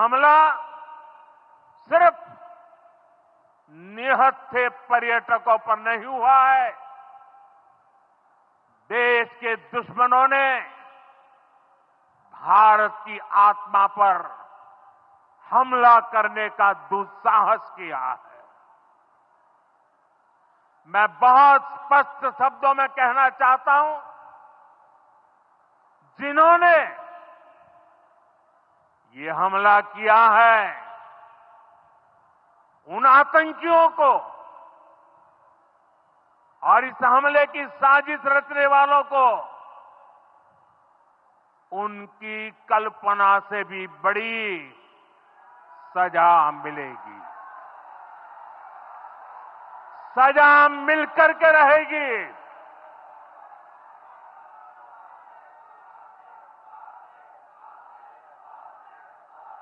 हमला सिर्फ निहत्थे पर्यटकों पर नहीं हुआ है, देश के दुश्मनों ने भारत की आत्मा पर हमला करने का दुस्साहस किया है। मैं बहुत स्पष्ट शब्दों में कहना चाहता हूं, जिन्होंने ये हमला किया है, उन आतंकियों को और इस हमले की साजिश रचने वालों को उनकी कल्पना से भी बड़ी सजा मिलेगी। सजा मिलकर के रहेगी।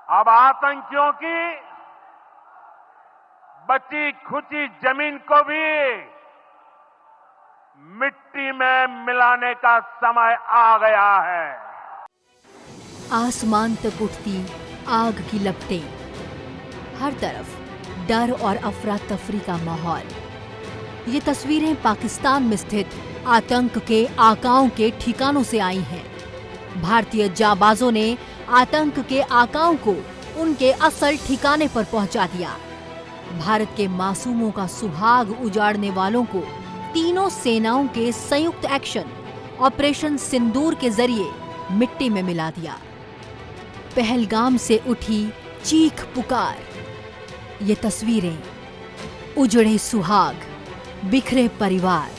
अब आतंकियों की बची खुची जमीन को भी मिट्टी में मिलाने का समय आ गया है। आसमान तक उठती आग की लपटें, हर तरफ डर और अफरा तफरी का माहौल। ये तस्वीरें पाकिस्तान में स्थित आतंक के आकाओं के ठिकानों से आई हैं। भारतीय जाबाजों ने आतंक के आकाओं को उनके असल ठिकाने पर पहुंचा दिया। भारत के मासूमों का सुहाग उजाड़ने वालों को तीनों सेनाओं के संयुक्त एक्शन ऑपरेशन सिंदूर के जरिए मिट्टी में मिला दिया। पहलगाम से उठी चीख पुकार, ये तस्वीरें उजड़े सुहाग, बिखरे परिवार,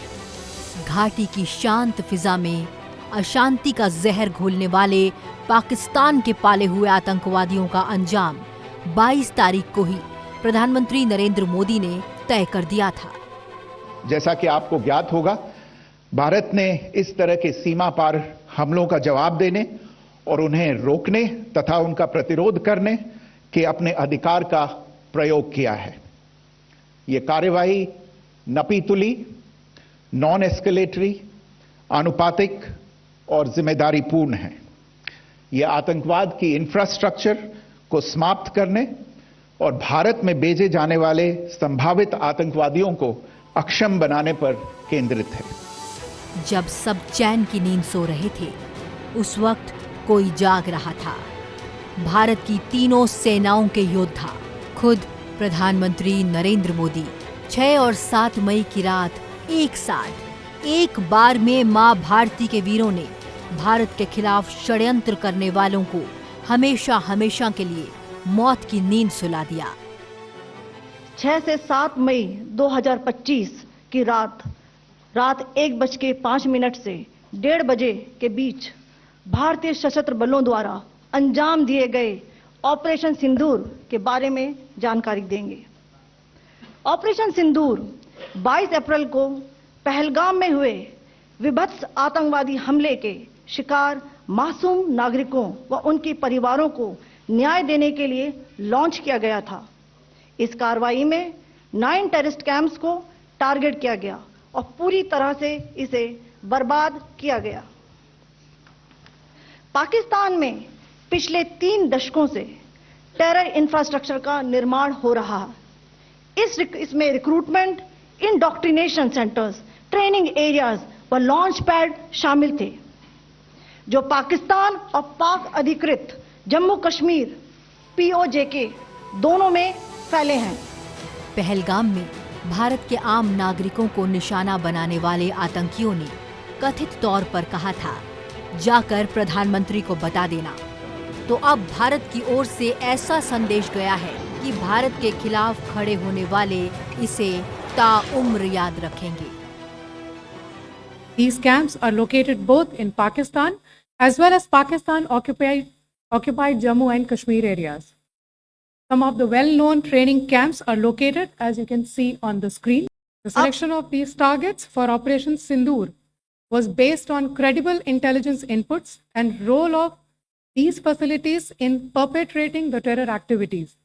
घाटी की शांत फिजा में अशांति का जहर घोलने वाले पाकिस्तान के पाले हुए आतंकवादियों का अंजाम 22 तारीख को ही प्रधानमंत्री नरेंद्र मोदी ने तय कर दिया था। जैसा कि आपको ज्ञात होगा, भारत ने इस तरह के सीमा पार हमलों का जवाब देने और उन्हें रोकने तथा उनका प्रतिरोध करने के अपने अधिकार का प्रयोग किया है। ये कार्यवाही नपीतुली, नॉन एस्केलेटरी, आनुपातिक और जिम्मेदारीपूर्ण है। ये आतंकवाद की इंफ्रास्ट्रक्चर को समाप्त करने और भारत में भेजे जाने वाले संभावित आतंकवादियों को अक्षम बनाने पर केंद्रित है। जब सब चैन की नींद सो रहे थे, उस वक्त कोई जाग रहा था। भारत की तीनों सेनाओं के योद्धा, खुद प्रधानमंत्री नरेंद्र मोदी 6 और 7 मई की रात एक साथ एक बार में मां भारती के वीरों ने भारत के खिलाफ षड्यंत्र करने वालों को हमेशा हमेशा के लिए मौत की नींद सुला दिया। 6 से 7 मई 2025 की रात 1:05 से 1:30 बजे के बीच भारतीय सशस्त्र बलों द्वारा अंजाम दिए गए ऑपरेशन सिंदूर के बारे में जानकारी देंगे। ऑपरेशन सिंदूर 22 अप्रैल को पहलगाम में हुए विभत्स आतंकवादी हमले के शिकार मासूम नागरिकों व उनके परिवारों को न्याय देने के लिए लॉन्च किया गया था। इस कार्रवाई में 9 टेररिस्ट कैंप्स को टारगेट किया गया और पूरी तरह से इसे बर्बाद किया गया। पाकिस्तान में पिछले 3 दशकों से टेरर इंफ्रास्ट्रक्चर का निर्माण हो रहा है। इसमें recruitment, indoctrination centres, training areas व लॉन्च पैड शामिल थे, जो पाकिस्तान और पाक अधिकृत जम्मू कश्मीर POJK दोनों में फैले हैं। पहलगाम में भारत के आम नागरिकों को निशाना बनाने वाले आतंकियों ने कथित तौर पर कहा था, जाकर प्रधानमंत्री को बता देना। तो अब भारत की ओर से ऐसा संदेश गया है कि भारत के खिलाफ खड़े होने वाले इसे ताउम्र याद रखेंगे। These camps are located both in Pakistan as well as Pakistan occupied Jammu and Kashmir areas. Some of the well-known training camps are located, as you can see on the screen. The selection of these targets for Operation Sindoor was based on credible intelligence inputs and role of these facilities in perpetrating the terror activities.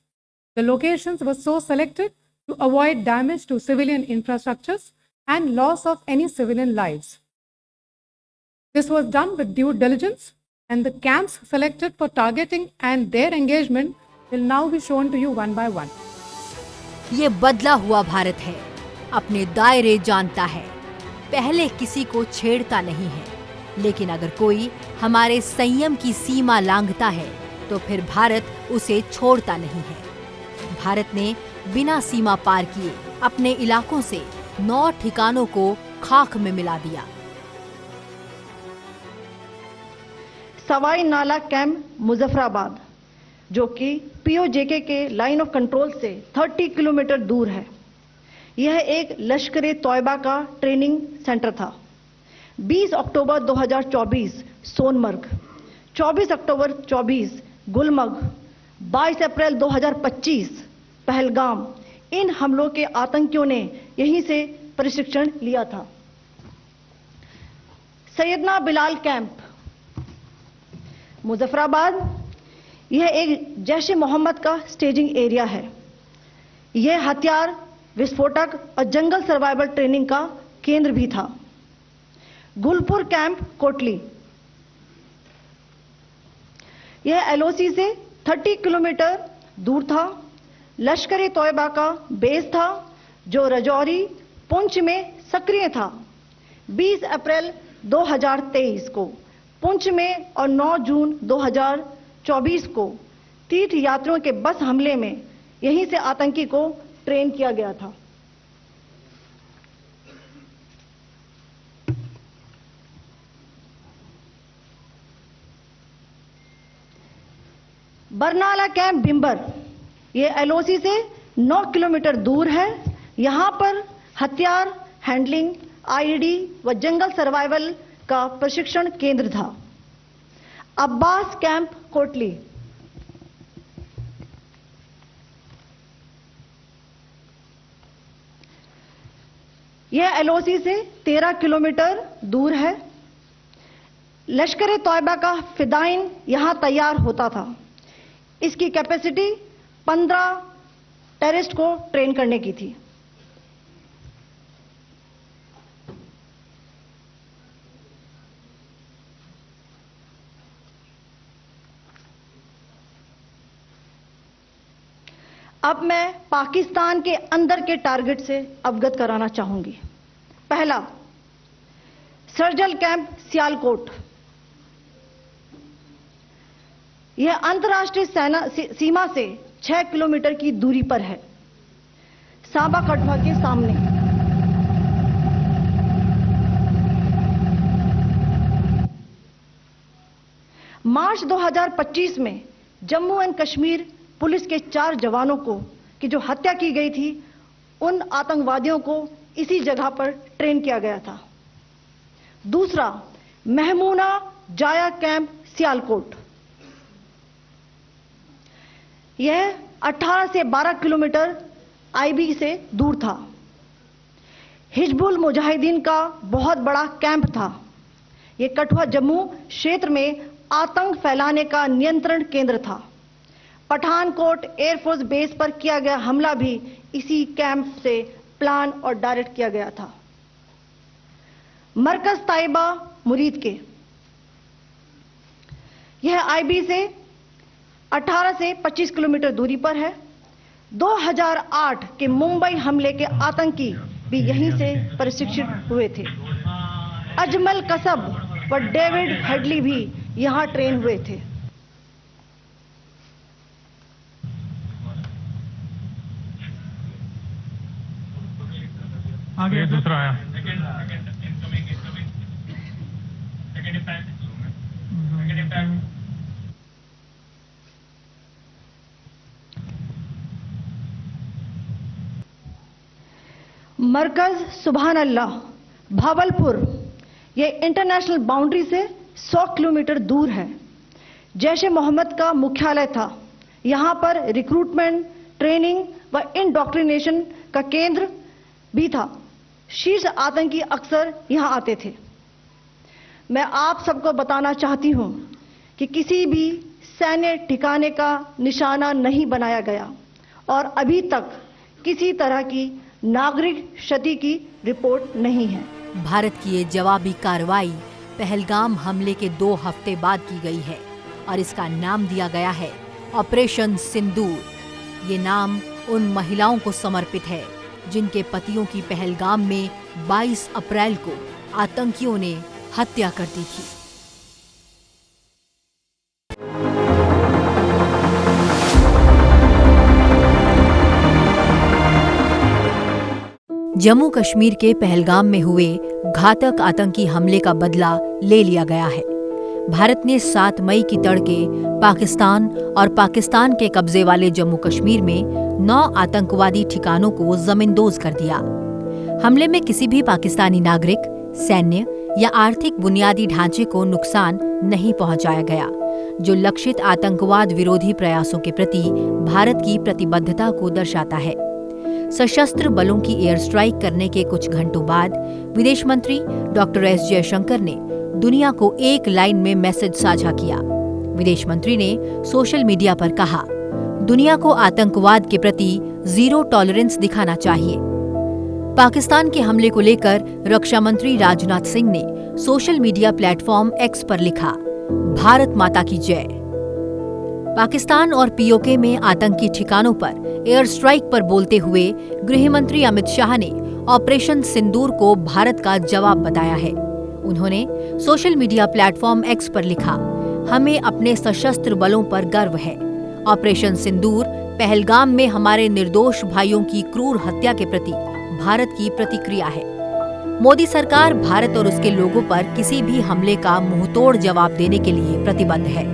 The locations were so selected to avoid damage to civilian infrastructures and loss of any civilian lives. This was done with due diligence, and the camps selected for targeting and their engagement will now be shown to you one by one. ये बदला हुआ भारत है, अपने दायरे जानता है, पहले किसी को छेड़ता नहीं है, लेकिन अगर कोई हमारे संयम की सीमा लांघता है तो फिर भारत उसे छोड़ता नहीं है। भारत ने बिना सीमा पार किए अपने इलाकों से 9 ठिकानों को खाक में मिला दिया। सवाई नाला कैंप मुजफ्फराबाद, जो कि पीओजेके के लाइन ऑफ कंट्रोल से 30 किलोमीटर दूर है। यह एक लश्कर तौयबा का ट्रेनिंग सेंटर था। 20 अक्टूबर 2024 सोनमर्ग, 24 अक्टूबर 24 गुलमर्ग, 22 अप्रैल 2025 पहलगाम, इन हमलों के आतंकियों ने यहीं से प्रशिक्षण लिया था। सैयदना बिलाल कैंप मुजफ्फराबाद, यह एक जैश-ए मोहम्मद का स्टेजिंग एरिया है। यह हथियार, विस्फोटक और जंगल सर्वाइवल ट्रेनिंग का केंद्र भी था। गुलपुर कैंप कोटली, यह एलओसी से 30 किलोमीटर दूर था। लश्कर तौयबा का बेस था जो रजौरी, पुंछ में सक्रिय था। 20 अप्रैल 2023 को पुंछ में और 9 जून 2024 को तीर्थ यात्रियों के बस हमले में यहीं से आतंकी को ट्रेन किया गया था। बरनाला कैंप भिंबर, यह एलओसी से 9 किलोमीटर दूर है। यहां पर हथियार, हैंडलिंग, आईईडी व जंगल सर्वाइवल का प्रशिक्षण केंद्र था। अब्बास कैंप कोटली, यह एलओसी से 13 किलोमीटर दूर है। लश्कर तौयबा का फिदाइन यहां तैयार होता था। इसकी कैपेसिटी 15 टेररिस्ट को ट्रेन करने की थी। अब मैं पाकिस्तान के अंदर के टारगेट से अवगत कराना चाहूंगी। पहला, सर्जल कैंप सियालकोट, यह अंतर्राष्ट्रीय सीमा से 6 किलोमीटर की दूरी पर है, सांबा कठवा के सामने। मार्च 2025 में जम्मू एंड कश्मीर पुलिस के 4 जवानों को की जो हत्या की गई थी, उन आतंकवादियों को इसी जगह पर ट्रेन किया गया था। दूसरा, महमूना जाया कैंप सियालकोट, यह 18 से 12 किलोमीटर आईबी से दूर था। हिजबुल मुजाहिदीन का बहुत बड़ा कैंप था। यह कठुआ जम्मू क्षेत्र में आतंक फैलाने का नियंत्रण केंद्र था। पठानकोट एयरफोर्स बेस पर किया गया हमला भी इसी कैंप से प्लान और डायरेक्ट किया गया था। मरकज ताइबा मुरीद के, यह आईबी से 18 से 25 किलोमीटर दूरी पर है। 2008 के मुंबई हमले के आतंकी भी यहीं से प्रशिक्षित हुए थे। अजमल कसब व डेविड हेडली भी यहां ट्रेन हुए थे। आगे दूसरा आया। मरकज सुभान अल्लाह भावलपुर, यह इंटरनेशनल बाउंड्री से 100 किलोमीटर दूर है। जैश ए मोहम्मद का मुख्यालय था। यहां पर रिक्रूटमेंट, ट्रेनिंग व इंडोक्ट्रिनेशन का केंद्र भी था। शीर्ष आतंकी अक्सर यहां आते थे। मैं आप सबको बताना चाहती हूं कि किसी भी सैन्य ठिकाने का निशाना नहीं बनाया गया और अभी तक किसी तरह की नागरिक क्षति की रिपोर्ट नहीं है। भारत की ये जवाबी कार्रवाई पहलगाम हमले के 2 हफ्ते बाद की गई है और इसका नाम दिया गया है ऑपरेशन सिंदूर। ये नाम उन महिलाओं को समर्पित है जिनके पतियों की पहलगाम में 22 अप्रैल को आतंकियों ने हत्या कर दी थी। जम्मू कश्मीर के पहलगाम में हुए घातक आतंकी हमले का बदला ले लिया गया है। भारत ने 7 मई की तड़के पाकिस्तान और पाकिस्तान के कब्जे वाले जम्मू कश्मीर में 9 आतंकवादी ठिकानों को जमींदोज कर दिया। हमले में किसी भी पाकिस्तानी नागरिक, सैन्य या आर्थिक बुनियादी ढांचे को नुकसान नहीं पहुंचाया गया, जो लक्षित आतंकवाद विरोधी प्रयासों के प्रति भारत की प्रतिबद्धता को दर्शाता है। सशस्त्र बलों की एयर स्ट्राइक करने के कुछ घंटों बाद विदेश मंत्री डॉक्टर एस जयशंकर ने दुनिया को एक लाइन में मैसेज साझा किया। विदेश मंत्री ने सोशल मीडिया पर कहा, दुनिया को आतंकवाद के प्रति जीरो टॉलरेंस दिखाना चाहिए। पाकिस्तान के हमले को लेकर रक्षा मंत्री राजनाथ सिंह ने सोशल मीडिया प्लेटफॉर्म एक्स पर लिखा, भारत माता की जय। पाकिस्तान और पीओके में आतंकी ठिकानों पर एयर स्ट्राइक पर बोलते हुए गृह मंत्री अमित शाह ने ऑपरेशन सिंदूर को भारत का जवाब बताया है। उन्होंने सोशल मीडिया प्लेटफॉर्म एक्स पर लिखा, हमें अपने सशस्त्र बलों पर गर्व है। ऑपरेशन सिंदूर पहलगाम में हमारे निर्दोष भाइयों की क्रूर हत्या के प्रति भारत की प्रतिक्रिया है। मोदी सरकार भारत और उसके लोगों पर किसी भी हमले का मुंहतोड़ जवाब देने के लिए प्रतिबद्ध है।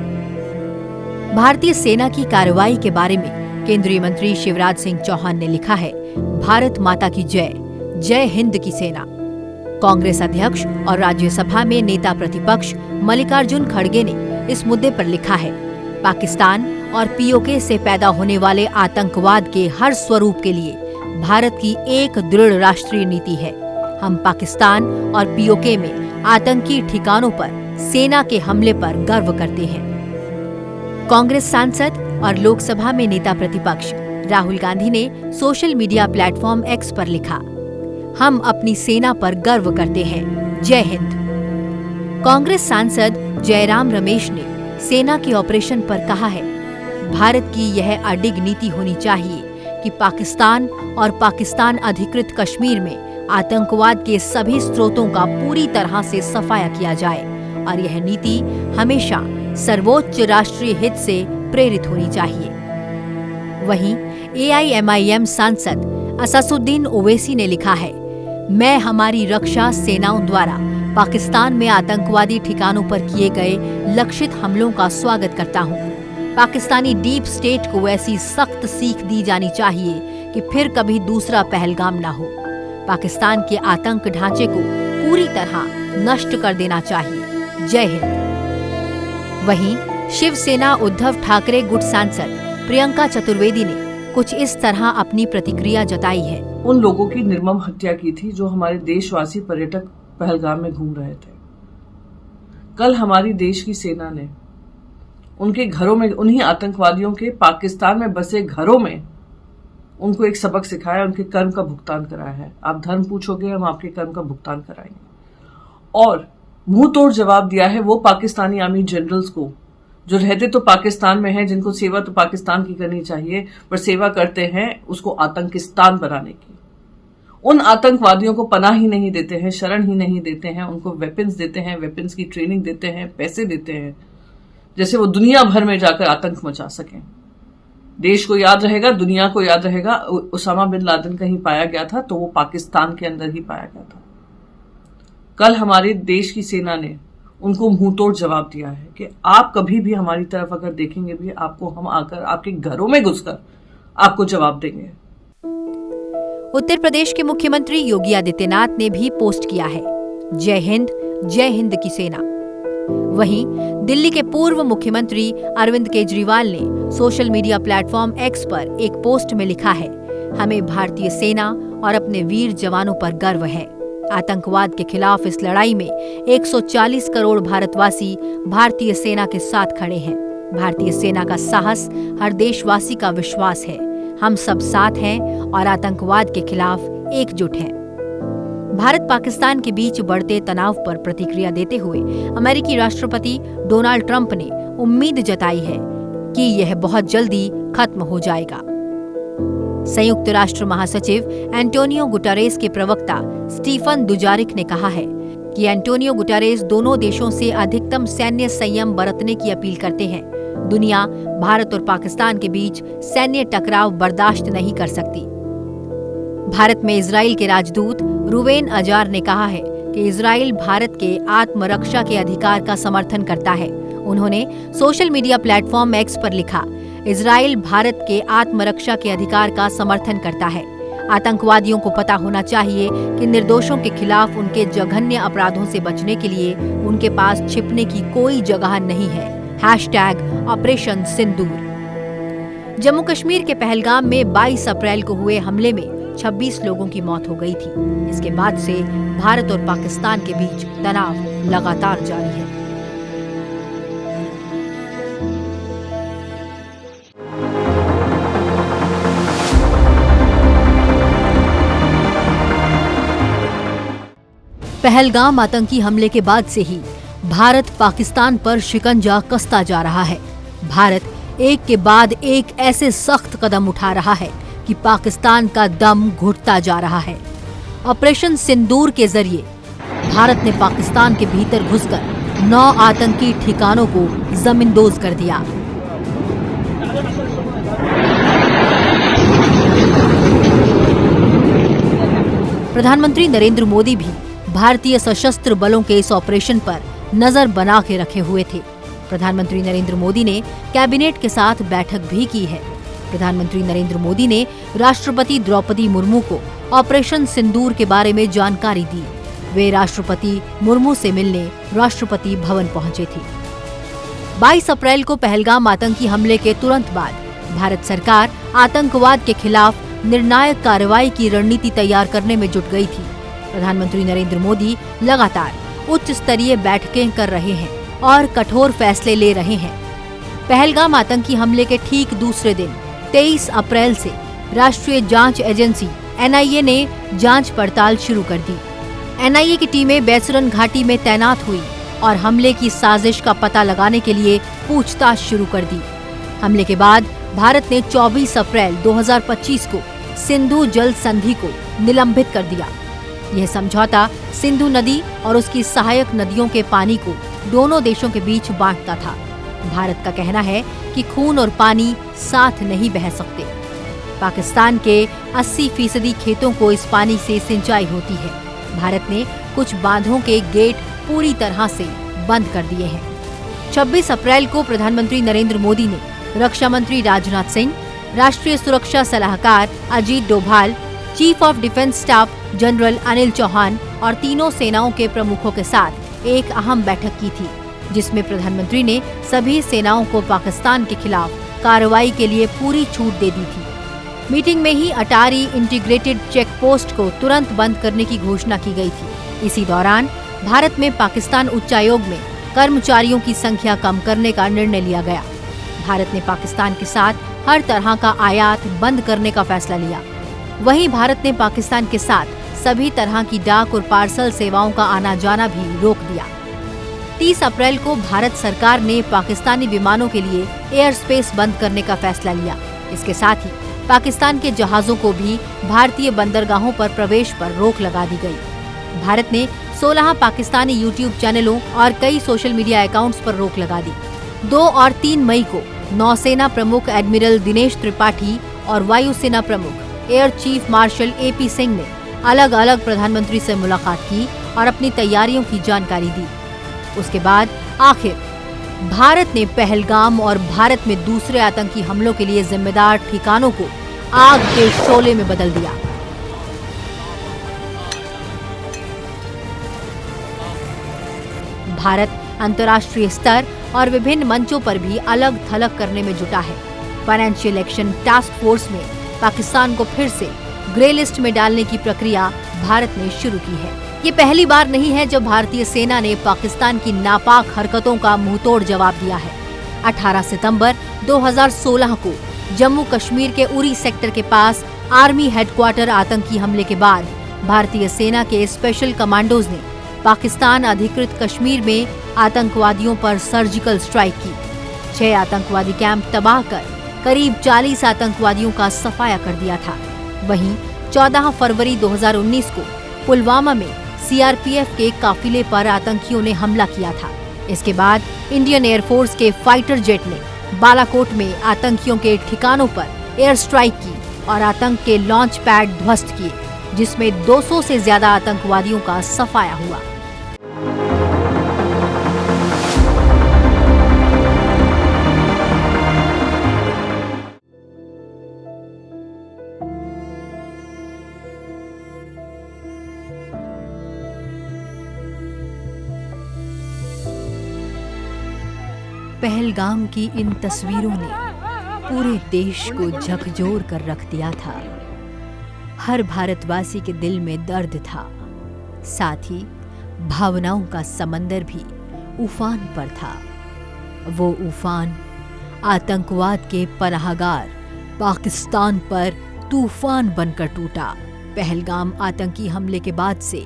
भारतीय सेना की कार्रवाई के बारे में केंद्रीय मंत्री शिवराज सिंह चौहान ने लिखा है, भारत माता की जय, जय हिंद की सेना। कांग्रेस अध्यक्ष और राज्यसभा में नेता प्रतिपक्ष मल्लिकार्जुन खड़गे ने इस मुद्दे पर लिखा है, पाकिस्तान और पीओके से पैदा होने वाले आतंकवाद के हर स्वरूप के लिए भारत की एक दृढ़ राष्ट्रीय नीति है। हम पाकिस्तान और पीओके में आतंकी ठिकानों पर सेना के हमले पर गर्व करते हैं। कांग्रेस सांसद और लोकसभा में नेता प्रतिपक्ष राहुल गांधी ने सोशल मीडिया प्लेटफॉर्म एक्स पर लिखा, हम अपनी सेना पर गर्व करते हैं, जय हिंद। कांग्रेस सांसद जयराम रमेश ने सेना के ऑपरेशन पर कहा है, भारत की यह अडिग नीति होनी चाहिए कि पाकिस्तान और पाकिस्तान अधिकृत कश्मीर में आतंकवाद के सभी स्रोतों का पूरी तरह से सफाया किया जाए और यह नीति हमेशा सर्वोच्च राष्ट्रीय हित से प्रेरित होनी चाहिए। वहीं AIMIM सांसद असदुद्दीन ओवैसी ने लिखा है, मैं हमारी रक्षा सेनाओं द्वारा पाकिस्तान में आतंकवादी ठिकानों पर किए गए लक्षित हमलों का स्वागत करता हूं। पाकिस्तानी डीप स्टेट को ऐसी सख्त सीख दी जानी चाहिए कि फिर कभी दूसरा पहलगाम न हो। पाकिस्तान के आतंक ढांचे को पूरी तरह नष्ट कर देना चाहिए, जय हिंद। वहीं शिवसेना उद्धव ठाकरे गुट सांसद प्रियंका चतुर्वेदी ने कुछ इस तरह अपनी प्रतिक्रिया जताई है। उन लोगों की निर्मम हत्या की थी जो हमारे देशवासी पर्यटक पहलगाम में घूम रहे थे। कल हमारी देश की सेना ने उनके घरों में, उन्हीं आतंकवादियों के पाकिस्तान में बसे घरों में उनको एक सबक सिखाया, उनके कर्म का भुगतान कराया है। आप धर्म पूछोगे, हम आपके कर्म का भुगतान कराएंगे। और मुंह तोड़ जवाब दिया है वो पाकिस्तानी आर्मी जनरल्स को जो रहते तो पाकिस्तान में हैं, जिनको सेवा तो पाकिस्तान की करनी चाहिए पर सेवा करते हैं उसको आतंकिस्तान बनाने की। उन आतंकवादियों को पनाह ही नहीं देते हैं, शरण ही नहीं देते हैं, उनको वेपन्स देते हैं, वेपन्स की ट्रेनिंग देते हैं, पैसे देते हैं, जैसे वो दुनिया भर में जाकर आतंक मचा सकें। देश को याद रहेगा, दुनिया को याद रहेगा, उसामा बिन लादेन कहीं पाया गया था तो वो पाकिस्तान के अंदर ही पाया गया था। कल हमारे देश की सेना ने उनको मुंहतोड़ जवाब दिया है कि आप कभी भी हमारी तरफ अगर देखेंगे भी, आपको हम आकर आपके घरों में घुसकर आपको जवाब देंगे। उत्तर प्रदेश के मुख्यमंत्री योगी आदित्यनाथ ने भी पोस्ट किया है, जय हिंद की सेना। वहीं दिल्ली के पूर्व मुख्यमंत्री अरविंद केजरीवाल ने सोशल मीडिया प्लेटफॉर्म एक्स पर एक पोस्ट में लिखा है, हमें भारतीय सेना और अपने वीर जवानों पर गर्व है। आतंकवाद के खिलाफ इस लड़ाई में 140 करोड़ भारतवासी भारतीय सेना के साथ खड़े हैं। भारतीय सेना का साहस हर देशवासी का विश्वास है। हम सब साथ हैं और आतंकवाद के खिलाफ एकजुट हैं। भारत पाकिस्तान के बीच बढ़ते तनाव पर प्रतिक्रिया देते हुए अमेरिकी राष्ट्रपति डोनाल्ड ट्रंप ने उम्मीद जताई है कि यह बहुत जल्दी खत्म हो जाएगा। संयुक्त राष्ट्र महासचिव एंटोनियो गुटेरेस के प्रवक्ता स्टीफन दुजारिक ने कहा है कि एंटोनियो गुटेरेस दोनों देशों से अधिकतम सैन्य संयम बरतने की अपील करते हैं। दुनिया भारत और पाकिस्तान के बीच सैन्य टकराव बर्दाश्त नहीं कर सकती। भारत में इजराइल के राजदूत रुवेन अजार ने कहा है कि इजराइल भारत के आत्मरक्षा के अधिकार का समर्थन करता है। उन्होंने सोशल मीडिया प्लेटफॉर्म एक्स पर लिखा, इजराइल भारत के आत्मरक्षा के अधिकार का समर्थन करता है। आतंकवादियों को पता होना चाहिए कि निर्दोषों के खिलाफ उनके जघन्य अपराधों से बचने के लिए उनके पास छिपने की कोई जगह नहीं है। #ऑपरेशन सिंदूर। जम्मू कश्मीर के पहलगाम में 22 अप्रैल को हुए हमले में 26 लोगों की मौत हो गई थी। इसके बाद से भारत और पाकिस्तान के बीच तनाव लगातार जारी है। पहलगाम आतंकी हमले के बाद से ही भारत पाकिस्तान पर शिकंजा कसता जा रहा है। भारत एक के बाद एक ऐसे सख्त कदम उठा रहा है कि पाकिस्तान का दम घुटता जा रहा है। ऑपरेशन सिंदूर के जरिए भारत ने पाकिस्तान के भीतर घुसकर 9 आतंकी ठिकानों को जमींदोज कर दिया। प्रधानमंत्री नरेंद्र मोदी भी भारतीय सशस्त्र बलों के इस ऑपरेशन पर नजर बना के रखे हुए थे। प्रधानमंत्री नरेंद्र मोदी ने कैबिनेट के साथ बैठक भी की है। प्रधानमंत्री नरेंद्र मोदी ने राष्ट्रपति द्रौपदी मुर्मू को ऑपरेशन सिंदूर के बारे में जानकारी दी। वे राष्ट्रपति मुर्मू से मिलने राष्ट्रपति भवन पहुंचे थे। 22 अप्रैल को पहलगाम आतंकी हमले के तुरंत बाद भारत सरकार आतंकवाद के खिलाफ निर्णायक कार्रवाई की रणनीति तैयार करने में जुट गई थी। प्रधानमंत्री नरेंद्र मोदी लगातार उच्च स्तरीय बैठकें कर रहे हैं और कठोर फैसले ले रहे हैं। पहलगाम आतंकी हमले के ठीक दूसरे दिन 23 अप्रैल से राष्ट्रीय जांच एजेंसी NIA ने जांच पड़ताल शुरू कर दी। NIA की टीमें बैसरन घाटी में तैनात हुई और हमले की साजिश का पता लगाने के लिए पूछताछ शुरू कर दी। हमले के बाद भारत ने 24 अप्रैल 2025 को सिंधु जल संधि को निलंबित कर दिया। यह समझौता सिंधु नदी और उसकी सहायक नदियों के पानी को दोनों देशों के बीच बांटता था। भारत का कहना है कि खून और पानी साथ नहीं बह सकते। पाकिस्तान के 80% खेतों को इस पानी से सिंचाई होती है। भारत ने कुछ बांधों के गेट पूरी तरह से बंद कर दिए हैं। 26 अप्रैल को प्रधानमंत्री नरेंद्र मोदी ने रक्षा मंत्री राजनाथ सिंह, राष्ट्रीय सुरक्षा सलाहकार Ajit Doval, chief of defence staff general Anil Chauhan और तीनों सेनाओं के प्रमुखों के साथ एक अहम बैठक की थी, जिसमें प्रधानमंत्री ने सभी सेनाओं को पाकिस्तान के खिलाफ कार्रवाई के लिए पूरी छूट दे दी थी। मीटिंग में ही अटारी इंटीग्रेटेड चेक पोस्ट को तुरंत बंद करने की घोषणा की गई थी। इसी दौरान भारत में पाकिस्तान उच्चायोग में कर्मचारियों की संख्या कम करने का निर्णय लिया गया। भारत ने पाकिस्तान के साथ हर तरह का आयात बंद करने का फैसला लिया। वहीं भारत ने पाकिस्तान के साथ सभी तरह की डाक और पार्सल सेवाओं का आना जाना भी रोक दिया। 30 अप्रैल को भारत सरकार ने पाकिस्तानी विमानों के लिए एयर स्पेस बंद करने का फैसला लिया। इसके साथ ही पाकिस्तान के जहाजों को भी भारतीय बंदरगाहों पर प्रवेश पर रोक लगा दी गई। भारत ने 16 पाकिस्तानी यूट्यूब चैनलों और कई सोशल मीडिया अकाउंट्स पर रोक लगा दी। 2 और 3 मई को नौसेना प्रमुख एडमिरल दिनेश त्रिपाठी और वायुसेना प्रमुख air chief marshal AP Singh ने अलग अलग प्रधानमंत्री से मुलाकात की और अपनी तैयारियों की जानकारी दी। उसके बाद आखिर भारत ने पहलगाम और भारत में दूसरे आतंकी हमलों के लिए जिम्मेदार ठिकानों को आग के शोले में बदल दिया। भारत अंतर्राष्ट्रीय स्तर और विभिन्न मंचों पर भी अलग थलग करने में जुटा है। फाइनेंशियल एक्शन टास्क फोर्स में पाकिस्तान को फिर से ग्रे लिस्ट में डालने की प्रक्रिया भारत ने शुरू की है। ये पहली बार नहीं है जब भारतीय सेना ने पाकिस्तान की नापाक हरकतों का मुंहतोड़ जवाब दिया है। 18 सितंबर 2016 को जम्मू कश्मीर के उरी सेक्टर के पास आर्मी हेडक्वार्टर आतंकी हमले के बाद भारतीय सेना के स्पेशल कमांडोज ने पाकिस्तान अधिकृत कश्मीर में आतंकवादियों पर सर्जिकल स्ट्राइक की। 6 आतंकवादी कैंप तबाह कर करीब 40 आतंकवादियों का सफाया कर दिया था। वहीं 14 फरवरी 2019 को पुलवामा में सीआरपीएफ के काफिले पर आतंकियों ने हमला किया था। इसके बाद इंडियन एयरफोर्स के फाइटर जेट ने बालाकोट में आतंकियों के ठिकानों पर एयर स्ट्राइक की और आतंक के लॉन्च पैड ध्वस्त किए, जिसमें 200 से ज्यादा आतंकवादियों का सफाया हुआ। पहलगाम की इन तस्वीरों ने पूरे देश को झकझोर कर रख दिया था। हर भारतवासी के दिल में दर्द था, साथ ही भावनाओं का समंदर भी उफान पर था। वो उफान आतंकवाद के पनाहगार पाकिस्तान पर तूफान बनकर टूटा। पहलगाम आतंकी हमले के बाद से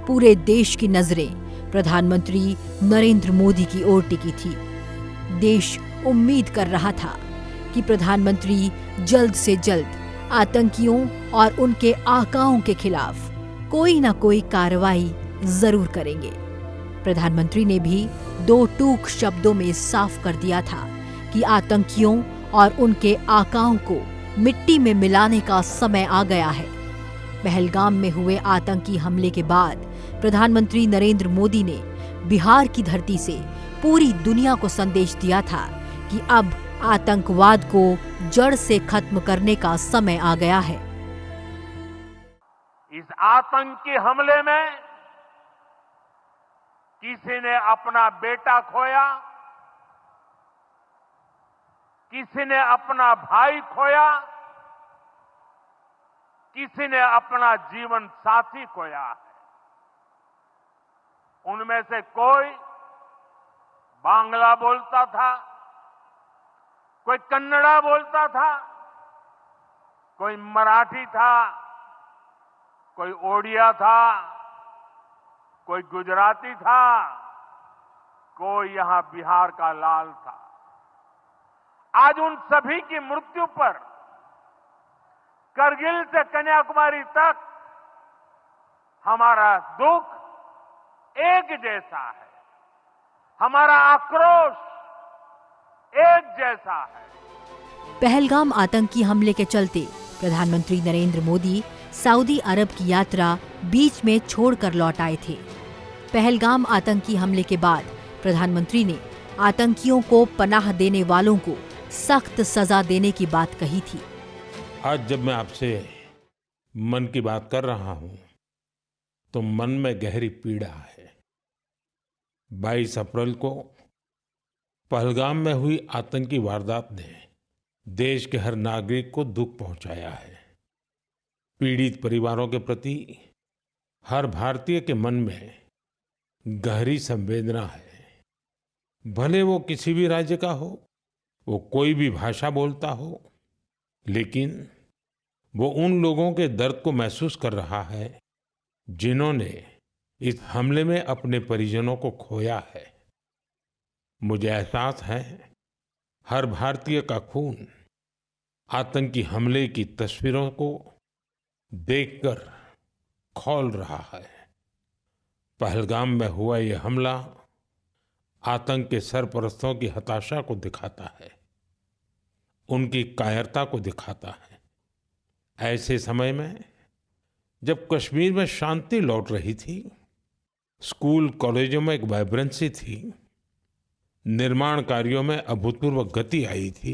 पूरे देश की नजरें प्रधानमंत्री नरेंद्र मोदी की ओर टिकी थी। देश उम्मीद कर रहा था कि प्रधानमंत्री जल्द से जल्द आतंकियों और उनके आकाओं के खिलाफ कोई न कोई कार्रवाई जरूर करेंगे। प्रधानमंत्री ने भी 2 टूक शब्दों में साफ कर दिया था कि आतंकियों और उनके आकाओं को मिट्टी में मिलाने का समय आ गया है। पहलगाम में हुए आतंकी हमले के बाद प्रधानमंत्री नरेंद्र मोदी ने बिहार की धरती से पूरी दुनिया को संदेश दिया था कि अब आतंकवाद को जड़ से खत्म करने का समय आ गया है। इस आतंकी हमले में किसी ने अपना बेटा खोया, किसी ने अपना भाई खोया, किसी ने अपना जीवन साथी खोया है। उनमें से कोई बांग्ला बोलता था, कोई कन्नड़ा बोलता था, कोई मराठी था, कोई ओडिया था, कोई गुजराती था, कोई यहां बिहार का लाल था। आज उन सभी की मृत्यु पर करगिल से कन्याकुमारी तक हमारा दुख एक जैसा है, हमारा आक्रोश एक जैसा है। पहलगाम आतंकी हमले के चलते प्रधानमंत्री नरेंद्र मोदी सऊदी अरब की यात्रा बीच में छोड़कर लौट आए थे। पहलगाम आतंकी हमले के बाद प्रधानमंत्री ने आतंकियों को पनाह देने वालों को सख्त सजा देने की बात कही थी। आज जब मैं आपसे मन की बात कर रहा हूं तो मन में गहरी पीड़ा है। 22 अप्रैल को पहलगाम में हुई आतंकी वारदात ने देश के हर नागरिक को दुख पहुंचाया है। पीड़ित परिवारों के प्रति हर भारतीय के मन में गहरी संवेदना है। भले वो किसी भी राज्य का हो, वो कोई भी भाषा बोलता हो, लेकिन वो उन लोगों के दर्द को महसूस कर रहा है जिन्होंने इस हमले में अपने परिजनों को खोया है। मुझे एहसास है हर भारतीय का खून आतंकी हमले की तस्वीरों को देखकर खौल रहा है। पहलगाम में हुआ ये हमला आतंक के सरपरस्तों की हताशा को दिखाता है, उनकी कायरता को दिखाता है। ऐसे समय में जब कश्मीर में शांति लौट रही थी, स्कूल कॉलेजों में एक वाइब्रेंसी थी, निर्माण कार्यों में अभूतपूर्व गति आई थी,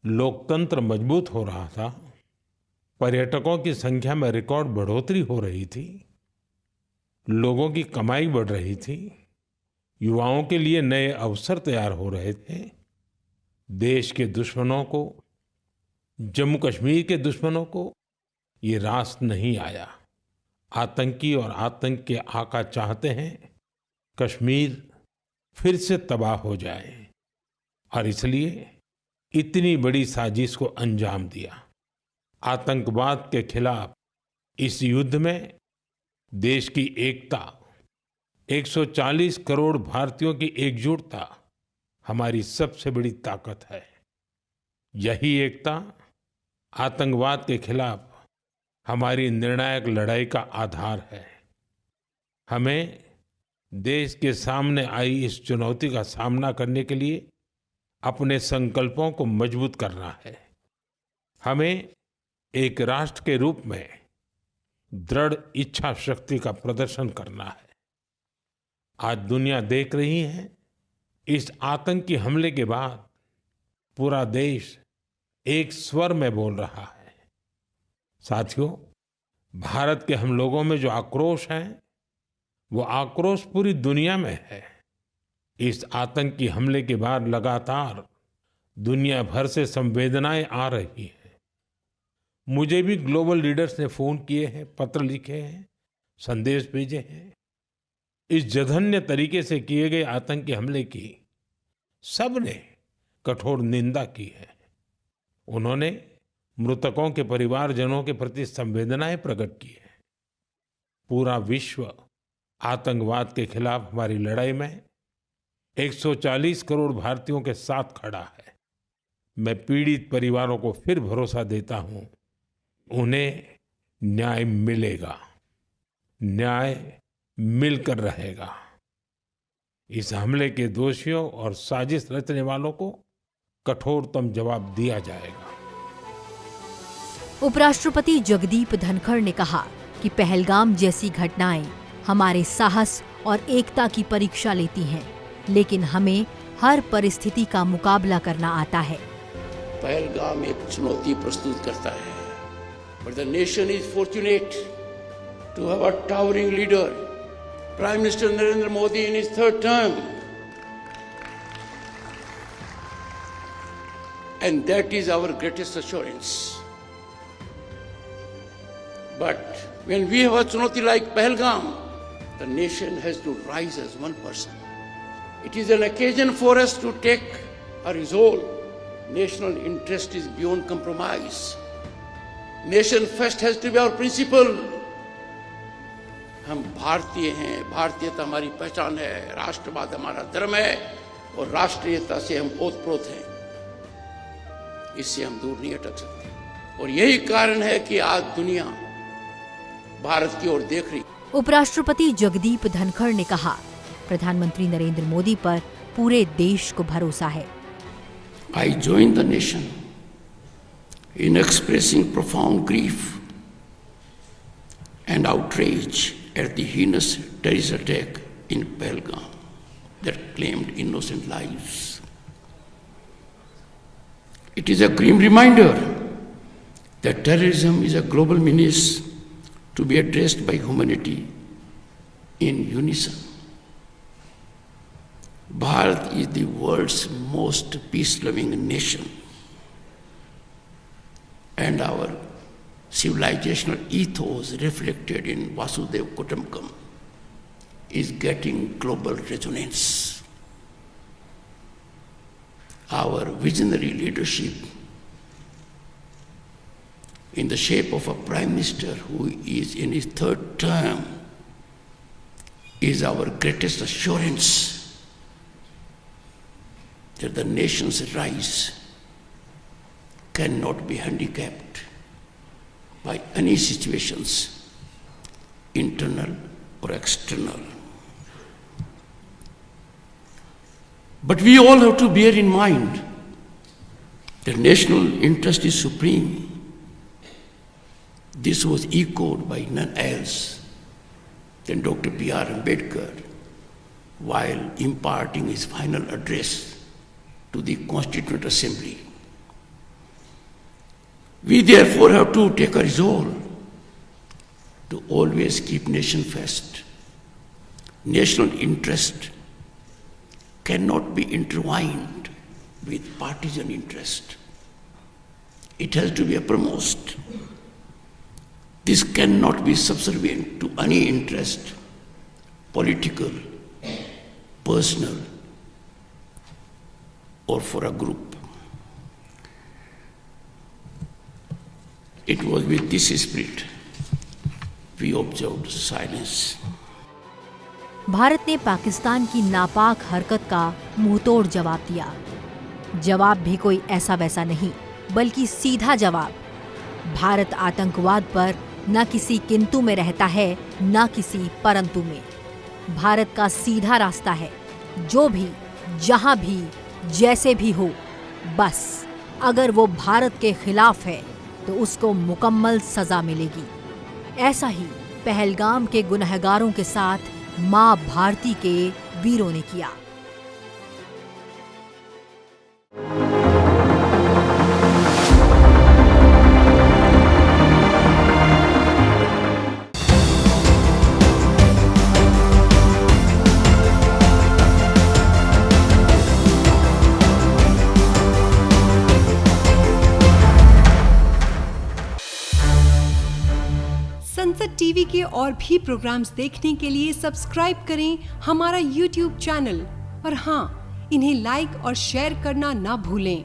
लोकतंत्र मजबूत हो रहा था, पर्यटकों की संख्या में रिकॉर्ड बढ़ोतरी हो रही थी, लोगों की कमाई बढ़ रही थी, युवाओं के लिए नए अवसर तैयार हो रहे थे। देश के दुश्मनों को, जम्मू कश्मीर के दुश्मनों को ये रास नहीं आया। आतंकी और आतंक के आका चाहते हैं कश्मीर फिर से तबाह हो जाए और इसलिए इतनी बड़ी साजिश को अंजाम दिया। आतंकवाद के खिलाफ इस युद्ध में देश की एकता, 140 करोड़ भारतीयों की एकजुटता हमारी सबसे बड़ी ताकत है। यही एकता आतंकवाद के खिलाफ हमारी निर्णायक लड़ाई का आधार है। हमें देश के सामने आई इस चुनौती का सामना करने के लिए अपने संकल्पों को मजबूत करना है। हमें एक राष्ट्र के रूप में दृढ़ इच्छा शक्ति का प्रदर्शन करना है। आज दुनिया देख रही है, इस आतंकी हमले के बाद पूरा देश एक स्वर में बोल रहा है। साथियों, भारत के हम लोगों में जो आक्रोश है, वो आक्रोश पूरी दुनिया में है। इस आतंकी हमले के बाद लगातार दुनिया भर से संवेदनाएं आ रही हैं। मुझे भी ग्लोबल लीडर्स ने फोन किए हैं, पत्र लिखे हैं, संदेश भेजे हैं। इस जघन्य तरीके से किए गए आतंकी हमले की सबने कठोर निंदा की है। उन्होंने मृतकों के परिवारजनों के प्रति संवेदनाएं प्रकट की है। पूरा विश्व आतंकवाद के खिलाफ हमारी लड़ाई में 140 करोड़ भारतीयों के साथ खड़ा है। मैं पीड़ित परिवारों को फिर भरोसा देता हूं, उन्हें न्याय मिलेगा, न्याय मिलकर रहेगा। इस हमले के दोषियों और साजिश रचने वालों को कठोरतम जवाब दिया जाएगा। उपराष्ट्रपति जगदीप धनखड़ ने कहा कि पहलगाम जैसी घटनाएं हमारे साहस और एकता की परीक्षा लेती हैं, लेकिन हमें हर परिस्थिति का मुकाबला करना आता है। पहलगाम एक चुनौती प्रस्तुत करता है, but the nation is fortunate to have a towering leader, Prime Minister Narendra Modi in his third term. And that is our greatest assurance. But when we have a chunauti like Pahalgam, the nation has to rise as one person. It is an occasion for us to take a resolve. National interest is beyond compromise. Nation first has to be our principle. हम भारतीय हैं, भारतीयता हमारी पहचान है, राष्ट्रवाद हमारा धर्म है और राष्ट्रीयता से हम ओतप्रोत हैं। इससे हम दूर नहीं हटक सकते और यही कारण है कि आज दुनिया भारत की ओर देख रही। उपराष्ट्रपति जगदीप धनखड़ ने कहा, प्रधानमंत्री नरेंद्र मोदी पर पूरे देश को भरोसा है। I join the nation in expressing profound grief and outrage at the heinous terrorist attack in Pahalgam that claimed innocent lives. It is a grim reminder that terrorism is a global menace to be addressed by humanity in unison. Bharat is the world's most peace-loving nation, and our civilizational ethos reflected in Vasudhaiva Kutumbakam is getting global resonance. Our visionary leadership in the shape of a Prime Minister who is in his third term is our greatest assurance that the nation's rise cannot be handicapped by any situations, internal or external. But we all have to bear in mind that national interest is supreme. This was echoed by none else than Dr. B.R. Ambedkar while imparting his final address to the Constituent Assembly. We therefore have to take a resolve to always keep nation first. National interest cannot be intertwined with partisan interest. It has to be uppermost. This cannot be subservient to any interest, political, personal, or for a group. It was with this spirit we observed silence. Bharat ने पाकिस्तान की नापाक हरकत का मुंहतोड़ जवाब दिया। जवाब भी कोई ऐसा वैसा नहीं, बल्कि सीधा जवाब। भारत आतंकवाद पर न किसी किंतु में रहता है, न किसी परंतु में। भारत का सीधा रास्ता है, जो भी, जहां भी, जैसे भी हो, बस अगर वो भारत के खिलाफ है तो उसको मुकम्मल सजा मिलेगी। ऐसा ही पहलगाम के गुनहगारों के साथ मां भारती के वीरों ने किया। संसद टीवी के और भी प्रोग्राम्स देखने के लिए सब्सक्राइब करें हमारा YouTube चैनल और हाँ, इन्हें लाइक और शेयर करना ना भूलें।